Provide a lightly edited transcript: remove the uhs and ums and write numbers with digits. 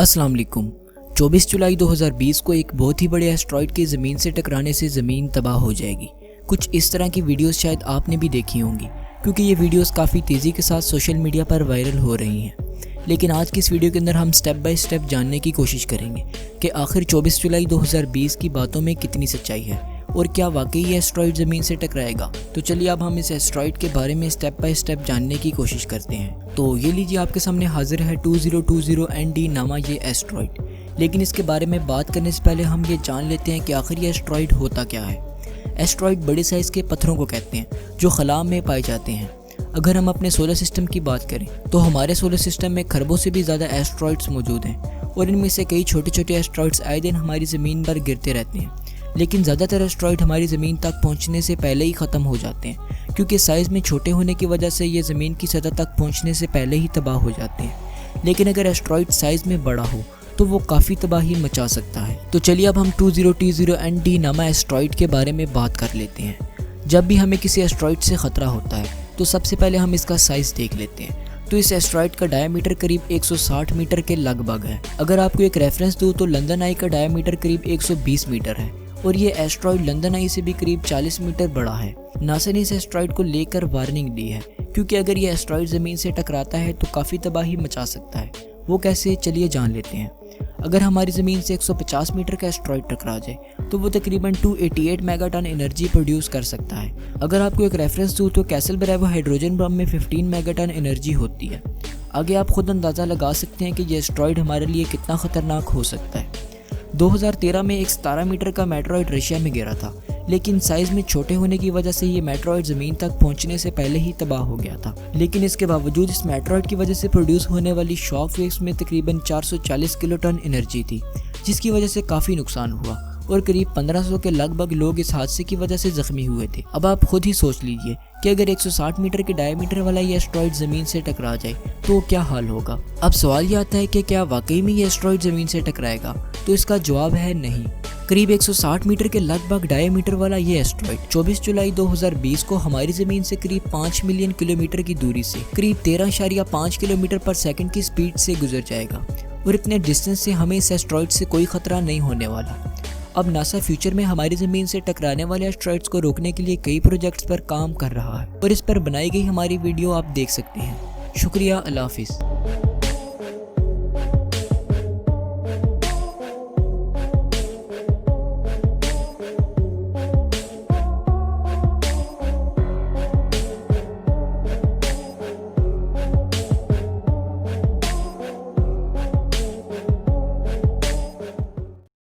अस्सलाम वालेकुम। 24 जुलाई 2020 को एक बहुत ही बड़े एस्ट्रॉइड के ज़मीन से टकराने से ज़मीन तबाह हो जाएगी। कुछ इस तरह की वीडियोस शायद आपने भी देखी होंगी, क्योंकि ये वीडियोस काफ़ी तेज़ी के साथ सोशल मीडिया पर वायरल हो रही हैं। लेकिन आज की इस वीडियो के अंदर हम स्टेप बाय स्टेप जानने की कोशिश करेंगे कि आखिर 24 जुलाई 2020 की बातों में कितनी सच्चाई है और क्या वाकई ये एस्ट्रॉइड ज़मीन से टकराएगा। तो चलिए अब हम इस एस्ट्रॉइड के बारे में स्टेप बाय स्टेप जानने की कोशिश करते हैं। तो ये लीजिए, आपके सामने हाजिर है 2020 ND नामा ये एस्ट्रॉइड। लेकिन इसके बारे में बात करने से पहले हम ये जान लेते हैं कि आखिर ये एस्ट्रॉइड होता क्या है। एस्ट्रॉइड बड़े साइज़ के पत्थरों को कहते हैं जो खला में पाए जाते हैं। अगर हम अपने सोलर सिस्टम की बात करें तो हमारे सोलर सिस्टम में खरबों से भी ज़्यादा एस्ट्रॉइड्स मौजूद हैं और इनमें से कई छोटे छोटे एस्ट्रॉइड्स आए दिन हमारी ज़मीन पर गिरते रहते हैं। लेकिन ज़्यादातर एस्ट्रॉइड हमारी ज़मीन तक पहुंचने से पहले ही ख़त्म हो जाते हैं, क्योंकि साइज़ में छोटे होने की वजह से ये ज़मीन की सतह तक पहुंचने से पहले ही तबाह हो जाते हैं। लेकिन अगर एस्ट्रॉइड साइज़ में बड़ा हो तो वो काफ़ी तबाही मचा सकता है। तो चलिए अब हम 2020 ND नामा एस्ट्रॉइड के बारे में बात कर लेते हैं। जब भी हमें किसी एस्ट्रॉइड से ख़तरा होता है तो सबसे पहले हम इसका साइज़ देख लेते हैं। तो इस एस्ट्रॉइड का डायमीटर करीब 160 मीटर के लगभग है। अगर आपको एक रेफरेंस दूँ तो लंदन आई का डायमीटर करीब 120 मीटर है और ये एस्ट्रॉइड लंदन आई से भी करीब 40 मीटर बड़ा है। नासा ने इस एस्ट्रॉइड को लेकर वार्निंग दी है, क्योंकि अगर ये एस्ट्रॉइड ज़मीन से टकराता है तो काफ़ी तबाही मचा सकता है। वो कैसे, चलिए जान लेते हैं। अगर हमारी ज़मीन से 150 मीटर का एस्ट्रॉइड टकरा जाए तो वो तकरीबन 288 मेगाटन एनर्जी प्रोड्यूस कर सकता है। अगर आपको एक रेफरेंस दूँ तो कैसल ब्रेवो हाइड्रोजन बम में 15 मेगाटन एनर्जी होती है। आगे आप खुद अंदाज़ा लगा सकते हैं कि ये एस्ट्रॉइड हमारे लिए कितना ख़तरनाक हो सकता है। 2013 में एक 17 मीटर का मेट्रॉइड रशिया में गिरा था, लेकिन साइज़ में छोटे होने की वजह से ये मेट्रॉइड ज़मीन तक पहुंचने से पहले ही तबाह हो गया था। लेकिन इसके बावजूद इस मेट्रॉइड की वजह से प्रोड्यूस होने वाली शॉक वेव्स में तकरीबन 440 किलोटन एनर्जी थी, जिसकी वजह से काफ़ी नुकसान हुआ और करीब 1500 के लगभग लोग इस हादसे की वजह से ज़ख्मी हुए थे। अब आप खुद ही सोच लीजिए कि अगर 160 मीटर के डायमीटर वाला ये एस्ट्रॉइड ज़मीन से टकरा जाए तो क्या हाल होगा। अब सवाल ये आता है कि क्या वाकई में ये एस्ट्रॉइड ज़मीन से टकराएगा, तो इसका जवाब है नहीं। करीब 160 मीटर के लगभग डायमीटर वाला ये एस्ट्रॉइड 24 जुलाई 2020 को हमारी ज़मीन से करीब 5 मिलियन किलोमीटर की दूरी से करीब 13.5 किलोमीटर पर सेकंड की स्पीड से गुजर जाएगा और इतने डिस्टेंस से हमें इस एस्ट्रॉइड से कोई खतरा नहीं होने वाला। अब नासा फ्यूचर में हमारी ज़मीन से टकराने वाले एस्ट्रॉइड्स को रोकने के लिए कई प्रोजेक्ट्स पर काम कर रहा है और इस पर बनाई गई हमारी वीडियो आप देख सकते हैं। शुक्रिया, अल्लाह हाफिज़।